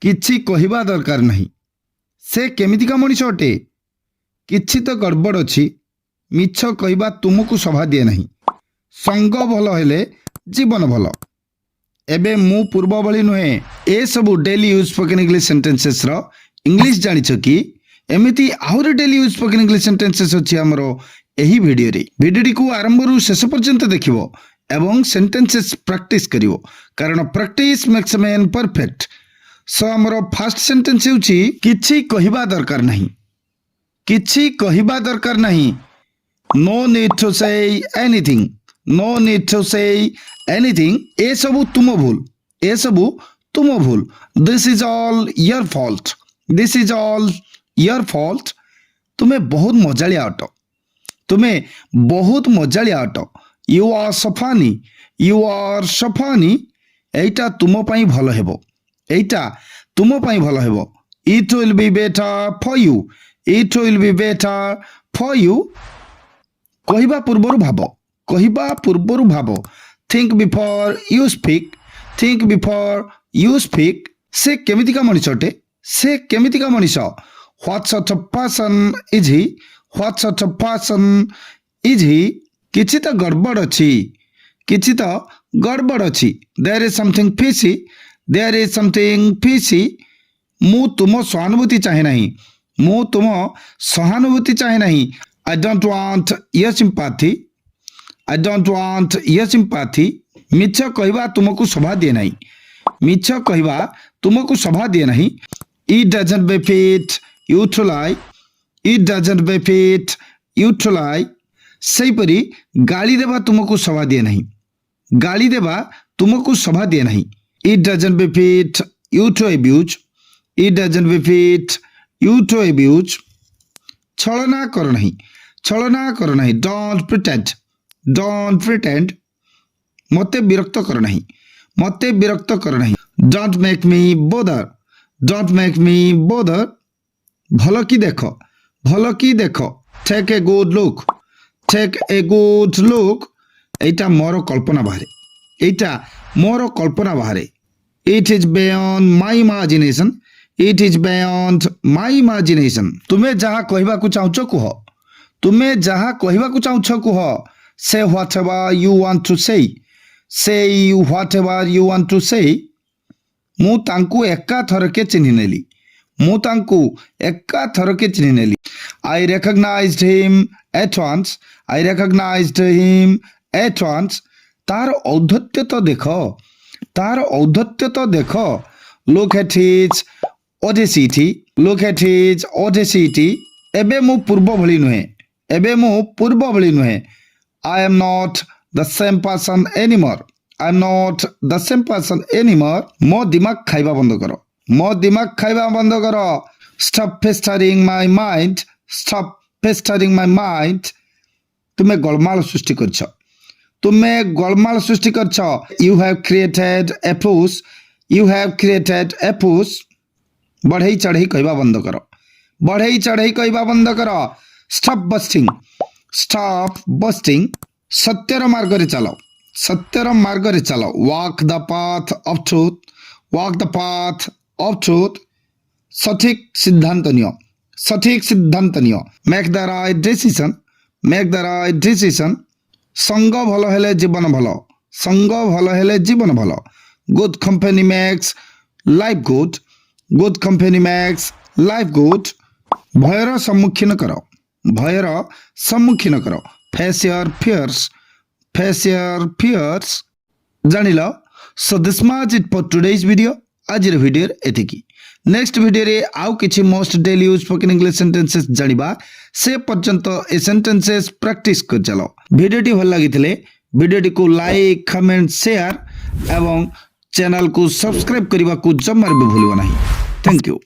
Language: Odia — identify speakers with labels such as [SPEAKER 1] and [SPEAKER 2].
[SPEAKER 1] କିଛି କହିବା ଦରକାର ନାହିଁ। ସେ କେମିତିକା ମଣିଷ ଅଟେ? କିଛି ତ ଗଡ଼ବଡ଼ ଅଛି। ମିଛ କହିବା ତୁମକୁ ଶୋଭା ଦିଏ ନାହିଁ। ସଙ୍ଗ ଭଲ ହେଲେ ଜୀବନ ଭଲ। ଏବେ ମୁଁ ପୂର୍ବ ଭଳି ନୁହେଁ। ଏସବୁ ଡେଲି ୟୁଜ୍ ସ୍ପୋକେନ୍ ଇଂଲିଶ ସେଣ୍ଟେନ୍ସେସ୍ର ଇଂଲିଶ ଜାଣିଛ କି? ଏମିତି ଆହୁରି daily use spoken English sentences ଅଛି ଆମର ଏହି ଭିଡ଼ିଓରେ। ଭିଡ଼ିଓଟିକୁ ଆରମ୍ଭରୁ ଶେଷ ପର୍ଯ୍ୟନ୍ତ ଦେଖିବ ଏବଂ ସେଣ୍ଟେନ୍ସେସ୍ ପ୍ରାକ୍ଟିସ୍ କରିବ, କାରଣ practice makes a man perfect. So ଆମର ଫାର୍ଷ୍ଟ ସେଣ୍ଟେନ୍ସ ହେଉଛି କିଛି କହିବା ଦରକାର ନାହିଁ। କିଛି କହିବା ଦରକାର ନାହିଁ। No need to say anything. No need to say anything. ଏସବୁ ତୁମ ଭୁଲ। ଏସବୁ ତୁମ ଭୁଲ। This is all your fault. This is all your fault. ତୁମେ ବହୁତ ମଜାଳିଆ ଅଟ। ତୁମେ ବହୁତ ମଜାଳିଆ ଅଟ। You are so funny. You are so funny. ଏଇଟା ତୁମ ପାଇଁ ଭଲ ହେବ। ଏଇଟା ତୁମ ପାଇଁ ଭଲ ହେବ। It will be better for you. It will be better for you. କହିବା ପୂର୍ବରୁ ଭାବ। କହିବା ପୂର୍ବରୁ ଭାବ। Think before you speak. Think before you speak. ସେ କେମିତିକା ମଣିଷ ଅଟେ? ସେ କେମିତିକା ମଣିଷ? What sort of person is he? What sort of person is he? କିଛି ତ ଗଡ଼ବଡ଼ ଅଛି। କିଛି ତ ଗଡ଼ବଡ଼ ଅଛି। There is something fishy. There is something fishy. ମୁଁ ତୁମ ସହାନୁଭୂତି ଚାହେଁ ନାହିଁ। ମୁଁ ତୁମ ସହାନୁଭୂତି ଚାହେଁ ନାହିଁ। I don't want your sympathy. I don't want your sympathy. ମିଛ କହିବା ତୁମକୁ ଶୋଭା ଦିଏ ନାହିଁ। ମିଛ କହିବା ତୁମକୁ ଶୋଭା ଦିଏ ନାହିଁ। It doesn't befit you to lie. It doesn't befit you to lie. ସେହିପରି ଗାଳି ଦେବା ତୁମକୁ ଶୋଭା ଦିଏ ନାହିଁ। ଗାଳି ଦେବା ତୁମକୁ ଶୋଭା ଦିଏ ନାହିଁ। It doesn't befit you to abuse. It doesn't befit you to abuse. ଛଳନା କର ନାହିଁ। ଛଳନା କର ନାହିଁ। Don't pretend. Don't pretend. ମୋତେ ବିରକ୍ତ କର ନାହିଁ। ମୋତେ ବିରକ୍ତ କର ନାହିଁ। Don't make me bother. Don't make me bother. ଭଲ କି ଦେଖ। ଭଲ କି ଦେଖ। Take a good look. Take a good look. ଏଇଟା ମୋର କଳ୍ପନା ବାହାରେ। ଏଇଟା ମୋର କଳ୍ପନା ବାହାରେ। It is beyond my imagination. It is beyond my imagination. ତୁମେ ଯାହା କହିବାକୁ ଚାହୁଁଛ କୁହ। ତୁମେ ଯାହା କହିବାକୁ ଚାହୁଁଛ କୁହ। Say whatever you want to say. Say whatever you want to say. ମୁଁ ତାଙ୍କୁ ଏକାଥରକେ ଚିହ୍ନି ନେଲି। ମୁଁ ତାଙ୍କୁ ଏକାଥରକେ ଚିହ୍ନି ନେଲି। I recognized him at once. I recognized him at once. ତାର ଔଦ୍ଧତ୍ୟ ତ ଦେଖ। ତାର ଔଦ୍ଧତ୍ୟ ତ ଦେଖ। Look at his audacity. Look at his audacity. ଏବେ ମୁଁ ପୂର୍ବ ଭଳି ନୁହେଁ। ଏବେ ମୁଁ ପୂର୍ବ ଭଳି ନୁହେଁ। I am not the same person anymore. I am not the same person anymore. ମୋ ଦିମାଗ ଖାଇବା ବନ୍ଦ କର। ମୋ ଦିମାଗ ଖାଇବା ବନ୍ଦ କର। Stop pestering my mind. Stop pestering my mind. ତୁମେ ଗୋଳମାଳ ସୃଷ୍ଟି କରିଛ। ତୁମେ ଗୋଳମାଳ ସୃଷ୍ଟି କରିଛ। You have created a fuss. You have created a fuss. ବଢ଼େଇ ଚଢ଼େଇ କହିବା ବନ୍ଦ କର। ବଢ଼େଇ ଚଢ଼େଇ କହିବା ବନ୍ଦ କର। Stop boasting. Stop boasting. ସତ୍ୟର ମାର୍ଗରେ ଚାଲ। ସତ୍ୟର ମାର୍ଗରେ ଚାଲ। Walk the path of truth. Walk the path of truth. ସଠିକ ସିଦ୍ଧାନ୍ତ ନିଅ। ସଠିକ ସିଦ୍ଧାନ୍ତ ନିଅ। Make the right decision. Make the right decision. ସଙ୍ଗ ଭଲ ହେଲେ ଜୀବନ ଭଲ। ସଙ୍ଗ ଭଲ ହେଲେ ଜୀବନ ଭଲ। Good company makes life good. Good company makes life good. ଭୟର ସମ୍ମୁଖୀନ କର। ଭୟର ସମ୍ମୁଖୀନ କର। Face your fears. Face your fears. ଜାଣିଲ? So this much it for today's video. ଆଜିର ଭିଡ଼ିଓରେ ଏତିକି। ନେକ୍ସଟ ଭିଡ଼ିଓରେ ଆଉ କିଛି most daily use spoken English sentences ଜାଣିବା। ସେ ପର୍ଯ୍ୟନ୍ତ ଏ ସେଣ୍ଟେନ୍ସେସ୍ ପ୍ରାକ୍ଟିସ୍ କରି ଚାଲ। ଭିଡ଼ିଓଟି ଭଲ ଲାଗିଥିଲେ ଭିଡ଼ିଓଟିକୁ ଲାଇକ୍, କମେଣ୍ଟ, ସେୟାର ଏବଂ ଚ୍ୟାନେଲକୁ ସବସ୍କ୍ରାଇବ୍ କରିବାକୁ ଜମାରୁ ବି ଭୁଲିବ ନାହିଁ। Thank you.